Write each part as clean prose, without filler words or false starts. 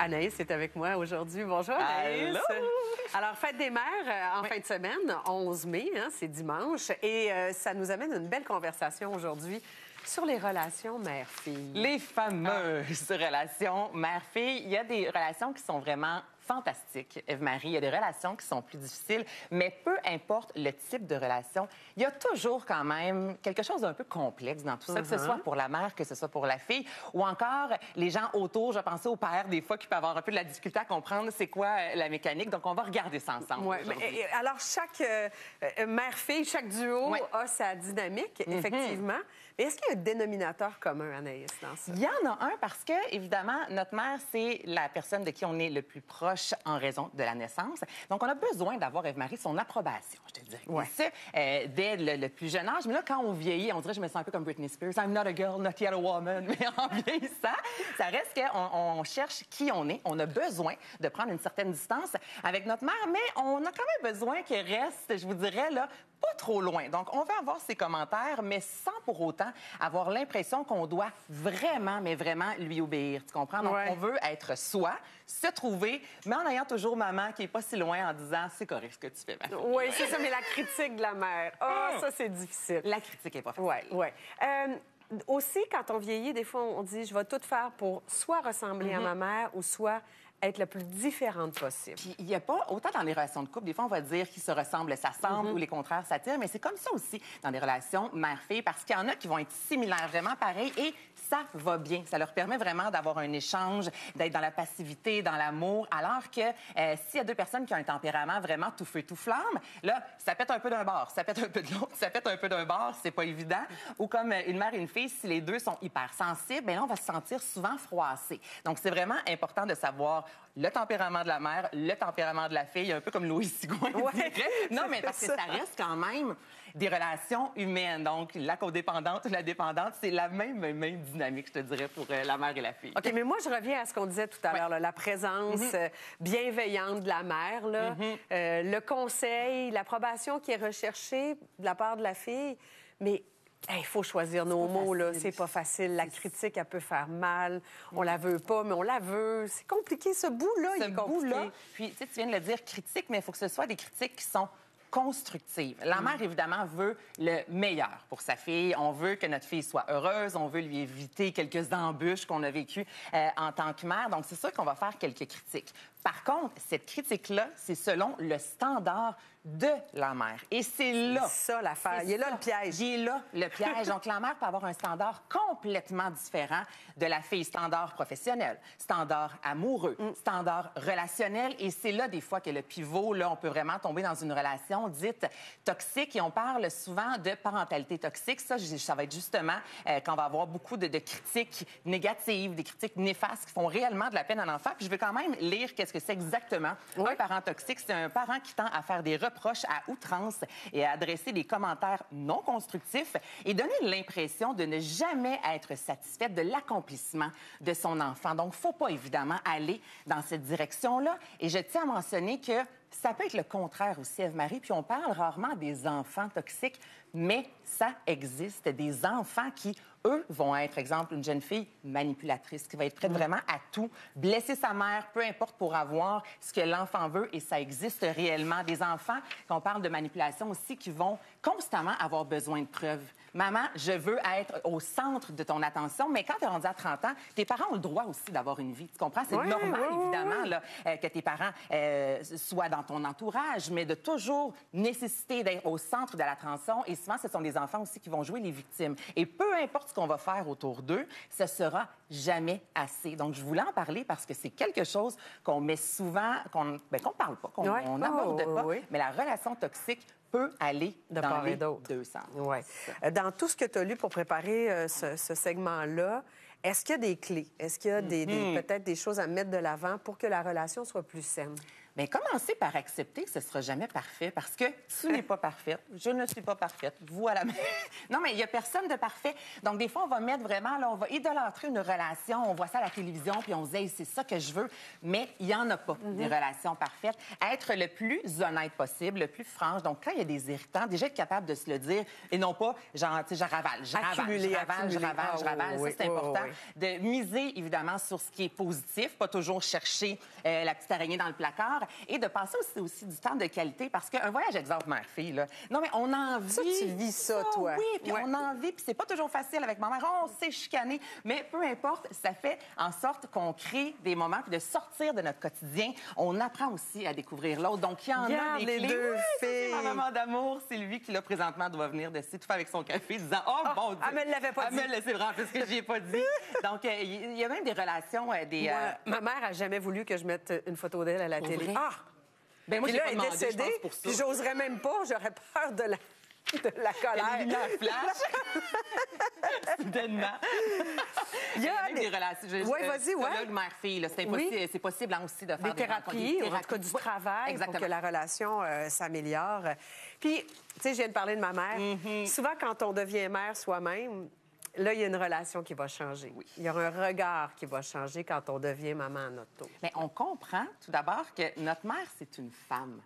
Anaïs est avec moi aujourd'hui. Bonjour, Anaïs. Allô? Alors, fête des mères en fin de semaine, 11 mai, hein, c'est dimanche. Et ça nous amène une belle conversation aujourd'hui sur les relations mère-fille. Les fameuses relations mère-fille. Il y a des relations qui sont vraiment fantastiques, Ève-Marie. Il y a des relations qui sont plus difficiles, mais peu importe le type de relation, il y a toujours quand même quelque chose d'un peu complexe dans tout ça, que ce soit pour la mère, que ce soit pour la fille, ou encore les gens autour. Je pensais aux pères, des fois, qui peuvent avoir un peu de la difficulté à comprendre c'est quoi la mécanique. Donc, on va regarder ça ensemble. Ouais, mais, alors, chaque mère-fille, chaque duo a sa dynamique, effectivement. Mais est-ce qu'il y a un dénominateur commun, Anaïs, dans ça? Il y en a un parce que, évidemment, notre mère, c'est la personne de qui on est le plus proche en raison de la naissance. Donc, on a besoin d'avoir, Ève-Marie, son approbation, je te dirais. Ouais. Et ça, dès le plus jeune âge. Mais là, quand on vieillit, on dirait, je me sens un peu comme Britney Spears. I'm not a girl, not yet a woman. Mais en vieillissant, ça reste qu'on cherche qui on est. On a besoin de prendre une certaine distance avec notre mère, mais on a quand même besoin qu'elle reste, je vous dirais, là, pas trop loin. Donc, on veut avoir ses commentaires, mais sans pour autant avoir l'impression qu'on doit vraiment, mais vraiment lui obéir. Tu comprends? Donc, on veut être soi, se trouver, mais en ayant toujours maman qui est pas si loin en disant « c'est correct ce que tu fais, ma fille. » Oui, c'est ça, mais la critique de la mère, ça, c'est difficile. La critique est pas facile. Oui, oui. Aussi, quand on vieillit, des fois, on dit « je vais tout faire pour soit ressembler à ma mère ou soit être la plus différente possible. » Puis il n'y a pas, autant dans les relations de couple, des fois, on va dire qu'ils se ressemblent, ça semble, ou les contraires s'attirent, mais c'est comme ça aussi dans les relations mère-fille, parce qu'il y en a qui vont être similaires, vraiment pareils, et ça va bien. Ça leur permet vraiment d'avoir un échange, d'être dans la passivité, dans l'amour, alors que s'il y a deux personnes qui ont un tempérament vraiment tout feu, tout flamme, là, ça pète un peu d'un bord, ça pète un peu de l'autre, ça pète un peu d'un bord, c'est pas évident. Ou comme une mère et une fille, si les deux sont hypersensibles, bien là, on va se sentir souvent froissé. Donc, c'est vraiment important de savoir le tempérament de la mère, le tempérament de la fille, un peu comme Louis Sigouin dirait. Non, mais parce que ça reste quand même des relations humaines. Donc, la codépendante ou la dépendante, c'est la même dynamique, je te dirais, pour la mère et la fille. OK, mais moi, je reviens à ce qu'on disait tout à l'heure, là, la présence bienveillante de la mère, là, le conseil, l'approbation qui est recherchée de la part de la fille, mais il faut choisir nos mots, là. C'est pas facile. La critique, elle peut faire mal. On la veut pas, mais on la veut. C'est compliqué, ce bout-là. Ce bout-là. Puis, tu sais, tu viens de le dire, critique, mais il faut que ce soit des critiques qui sont constructive. La mère, évidemment, veut le meilleur pour sa fille. On veut que notre fille soit heureuse. On veut lui éviter quelques embûches qu'on a vécues en tant que mère. Donc, c'est sûr qu'on va faire quelques critiques. Par contre, cette critique-là, c'est selon le standard de la mère. Et c'est là... C'est ça, l'affaire. Il est là, le piège. Il est là, le piège. Donc, la mère peut avoir un standard complètement différent de la fille. Standard professionnel, standard amoureux, standard relationnel. Et c'est là, des fois, que le pivot, là, on peut vraiment tomber dans une relation dite toxique. Et on parle souvent de parentalité toxique. Ça va être justement quand on va avoir beaucoup de critiques négatives, des critiques néfastes qui font réellement de la peine à l'enfant. Puis je vais quand même lire qu'est-ce que c'est exactement. Un parent toxique, c'est un parent qui tend à faire des reproches à outrance et à adresser des commentaires non constructifs et donner l'impression de ne jamais être satisfaite de l'accomplissement de son enfant. Donc, faut pas évidemment aller dans cette direction-là. Et je tiens à mentionner que ça peut être le contraire aussi, Ève-Marie, puis on parle rarement des enfants toxiques, mais ça existe, des enfants qui, eux, vont être, exemple, une jeune fille manipulatrice, qui va être prête vraiment à tout, blesser sa mère, peu importe pour avoir ce que l'enfant veut, et ça existe réellement. Des enfants, quand on parle de manipulation aussi, qui vont constamment avoir besoin de preuves. Maman, je veux être au centre de ton attention, mais quand tu es rendu à 30 ans, tes parents ont le droit aussi d'avoir une vie. Tu comprends? C'est normal, évidemment, là, que tes parents soient dans ton entourage, mais de toujours nécessiter d'être au centre de l'attention. Et souvent, ce sont des enfants aussi qui vont jouer les victimes. Et peu importe ce qu'on va faire autour d'eux, ce sera jamais assez. Donc, je voulais en parler parce que c'est quelque chose qu'on met souvent, qu'on parle pas, qu'on n'aborde pas, mais la relation toxique peut aller dans les deux sens. Ouais. Dans tout ce que tu as lu pour préparer ce segment-là, est-ce qu'il y a des clés? Est-ce qu'il y a peut-être des choses à mettre de l'avant pour que la relation soit plus saine? Bien, commencez par accepter que ce ne sera jamais parfait parce que tu n'es pas parfaite, je ne suis pas parfaite, vous à la main. Non, mais il n'y a personne de parfait. Donc, des fois, on va mettre vraiment, là, on va idolâtrer une relation, on voit ça à la télévision, puis on se dit, hey, c'est ça que je veux. Mais il n'y en a pas des relations parfaites. Être le plus honnête possible, le plus franche. Donc, quand il y a des irritants, déjà être capable de se le dire et non pas, genre, tu sais, je ravale. Ça, c'est important. De miser, évidemment, sur ce qui est positif, pas toujours chercher la petite araignée dans le placard et de passer aussi du temps de qualité parce qu'un voyage, exemple, mère-fille, là, non, mais on a envie... Ça, tu vis ça, toi. Oui, puis on a envie, puis c'est pas toujours facile avec ma mère. On s'est chicané, mais peu importe, ça fait en sorte qu'on crée des moments, puis de sortir de notre quotidien, on apprend aussi à découvrir l'autre. Donc, il y en a des les clés. deux filles. Ma maman d'amour, Sylvie, qui là, présentement, doit venir de tout faire avec son café, disant « Oh, bon Dieu! » Elle me l'avait pas dit. Elle me laissait vraiment plus que j'y ai pas dit. Donc, il y a même des relations, ma mère a jamais voulu que je mette une photo d'elle à la télé. Vrai? Ah! Ben moi, Puis j'ai là, pas elle est demandé, je décédée, pense, pour ça. puis j'oserais même pas, j'aurais peur de la colère. Elle a flash. Soudainement. Il y a même des relations. Oui, vas-y, oui. Mère-fille, là, c'est impossible, c'est possible hein, aussi de faire Des thérapies, en tout cas du travail, exactement, pour que la relation s'améliore. Puis, tu sais, je viens de parler de ma mère. Souvent, quand on devient mère soi-même, là, il y a une relation qui va changer. Oui. Il y aura un regard qui va changer quand on devient maman à notre tour. Mais on comprend tout d'abord que notre mère, c'est une femme,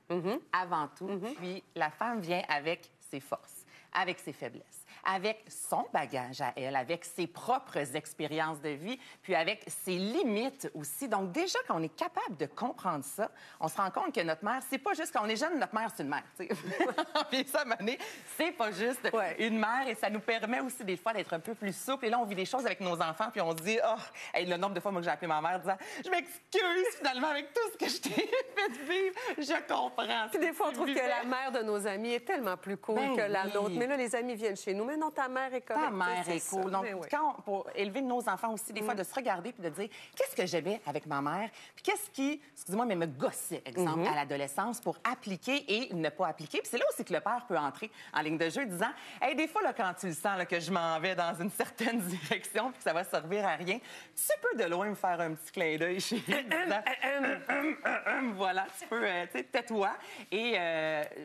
avant tout. Puis la femme vient avec ses forces, avec ses faiblesses, avec son bagage à elle, avec ses propres expériences de vie, puis avec ses limites aussi. Donc déjà, quand on est capable de comprendre ça, on se rend compte que notre mère, c'est pas juste quand on est jeune, notre mère, c'est une mère. Puis ça, Mané, c'est pas juste une mère et ça nous permet aussi des fois d'être un peu plus souple. Et là, on vit des choses avec nos enfants, puis on se dit, oh, hey, le nombre de fois moi, que j'ai appelé ma mère disant, je m'excuse finalement avec tout ce que je t'ai fait vivre, je comprends. Puis des fois, on trouve que la mère de nos amis est tellement plus cool que la nôtre. Mais là, les amis viennent chez nous. Mais non, ta mère est correcte. Ta mère est cool. Donc, pour élever nos enfants aussi, des fois, de se regarder puis de dire qu'est-ce que j'aimais avec ma mère, puis qu'est-ce qui, excusez-moi, mais me gossait, exemple, à l'adolescence pour appliquer et ne pas appliquer. Puis c'est là aussi que le père peut entrer en ligne de jeu disant hey, des fois, là, quand tu le sens là, que je m'en vais dans une certaine direction puis que ça va servir à rien, tu peux de loin me faire un petit clin d'œil chez voilà, tu peux, tu sais, tais-toi. Et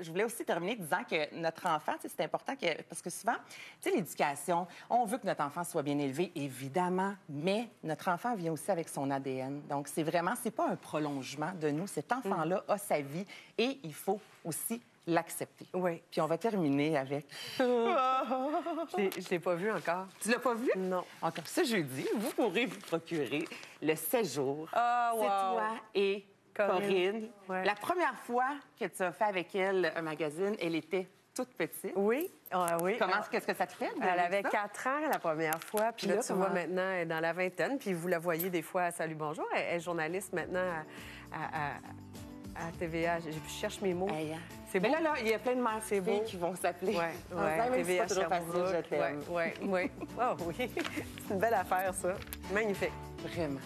je voulais aussi terminer disant que notre enfant, c'est important que, parce que souvent, tu sais, l'éducation, on veut que notre enfant soit bien élevé, évidemment, mais notre enfant vient aussi avec son ADN. Donc, c'est vraiment, c'est pas un prolongement de nous. Cet enfant-là a sa vie et il faut aussi l'accepter. Oui. Puis on va terminer avec... Je l'ai pas vu encore. Tu l'as pas vu? Non. Encore ce jeudi, vous pourrez vous procurer le séjour. Oh, C'est toi et Corinne. Ouais. La première fois que tu as fait avec elle un magazine, elle était toute petite. Oui. Oui. Qu'est-ce que ça te fait? Elle avait 4 ans la première fois. Puis là, tu vois, maintenant, elle est dans la vingtaine. Puis vous la voyez des fois à Salut Bonjour. Elle est journaliste maintenant à TVA. Je cherche mes mots. Hey, c'est beau. Mais là, il y a plein de mères qui vont s'appeler. Oui, TVA Sherbrooke. Oui. Oh oui. C'est une belle affaire, ça. Magnifique. Vraiment.